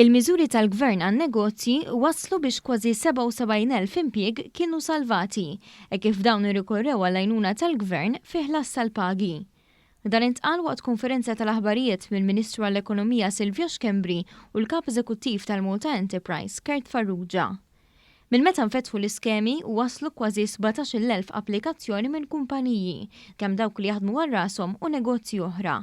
Il-miżuri tal-Gvern għan-negozji waslu biex kważi 77,000 impjieg kienu salvati, kif dawn irrikorrew għall-għajnuna tal-Gvern fi ħlas tal-pagi. Dan intqal waqt konferenza tal-aħbarijiet mill-Ministru għall-Ekonomija Silvio Xkembri u l-Kap Eżekuttiv tal-Malta Enterprise Kurt Farrugia. Minn meta nfetħu l-iskemi waslu kważi 17,000 applikazzjoni minn kumpaniji, kemm dawk li jaħdmu għal rashom u negozji oħra.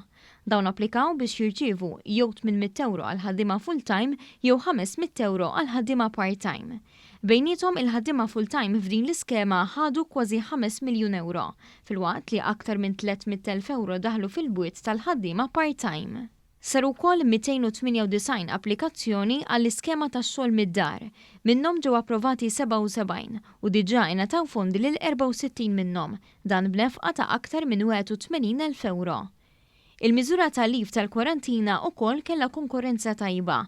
Dawn applikaw biex jirċievu jew 800 euro għal ħaddiema full-time jew 500 euro għal ħaddiema part-time. Bejnietom il-ħaddiema full-time f'din l-iskema ħadu kważi 5 miljun euro, filwaqt li aktar minn 300,000 euro daħlu fil-bwiet tal-ħaddiema part-time. Saru wkoll 298 applikazzjoni għall-iskema tax-xogħol mid-dar, minnhom ġew approvati 77 u diġà ingħataw fondi lil 64 minnhom, dan b'nefqa ta' aktar minn 81,000 euro. Il-miżura tal-lif tal-kwarantina wkoll kellha konkurrenza tajba,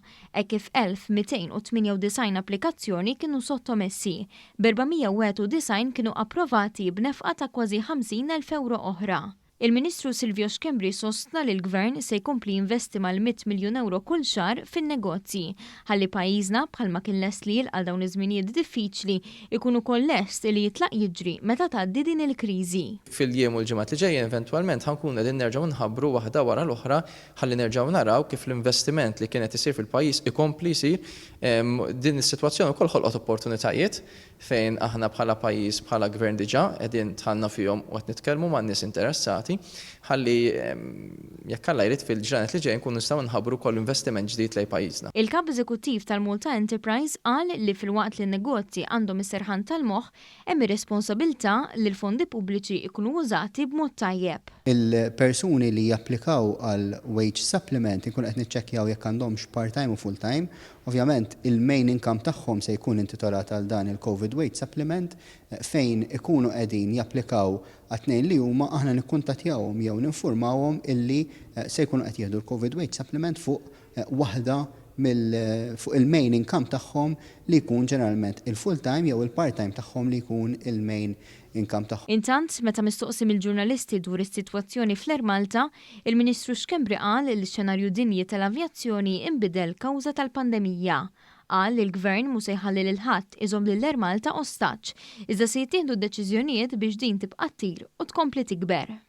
kif 1298 applikazzjoni kienu sottomessi, b'491 kienu approvati b'nefqa ta' kważi 50,000 euro oħra. Il-Ministru Silvio Xkembri sostna li l-Gvern se jkompli jinvesti mal-100 miljun euro kull xahar fin-negozji, ħalli pajjiżna bħalma kien lest li jilqa' dawn iż-żminijiet diffiċli ikunu wkoll lest li jitlaq jiġri meta tgħaddi din il-kriżi. Fil-jiem u l-ġimgħat li ġejjin eventwalment ħankun qegħdin nerġgħu nħabbru waħda wara l-oħra ħalli nerġgħu naraw kif l-investiment li kienet isir fil-pajjiż ikompli jsir. Din is-sitwazzjoni wkoll ħolqot opportunitajiet fejn aħna bħala pajjiż bħala gvern diġà qegħdin tħallna fihom u qed nitkellmu man-nies interessati ħalli jekk Alla jrid fil-ġranet li ġej nkunu nistgħu nħabbru wkoll investiment ġdid lejn pajjiżna. Il-Kap Eżekuttiv tal-Malta Enterprise qal li filwaqt li n-negozji għandhom is-serħan tal-moħħ hemm ir-responsabilità li l-fondi pubbliċi jkunu użati b'mod tajjeb. Il-persuni li japplikaw għal wage supplement ikun qed niċċekkjaw jekk għandhomx part-time u full-time. Ovvjament il-main income tagħhom se jkun intitolat għal dan il-COVID wage supplement fejn ikunu qegħdin japplikaw għat-tnejn li huma aħna nikkuntattjawhom jew ninfurmawhom illi se jkunu qed jieħdu l-COVID wage supplement fuq waħda fuq il-main income tagħhom li jkun ġeneralment il-full-time jew il-part-time tagħhom li jkun il-main income tagħhom. Intant, meta mistoqsim il-ġurnalisti dwar is-sitwazzjoni fl-Air Malta, il-Ministru Xkembri qal li x-xenarju dinji tal-avjazzjoni inbidel kawża tal-pandemija. Qal li l-Gvern mhux se jħalli lil ħadd iżomm lill-Air Malta ostaġġ, iżda se jittieħdu deċiżjonijiet biex din tibqa' ttir u tkompli tikber.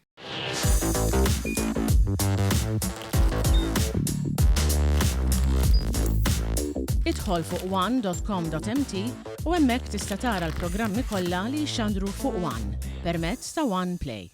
Idħol fuq one.com.mt u hemmhekk tista' tara l-programmi kollha li jxandru fuq One permezz ta' One Play.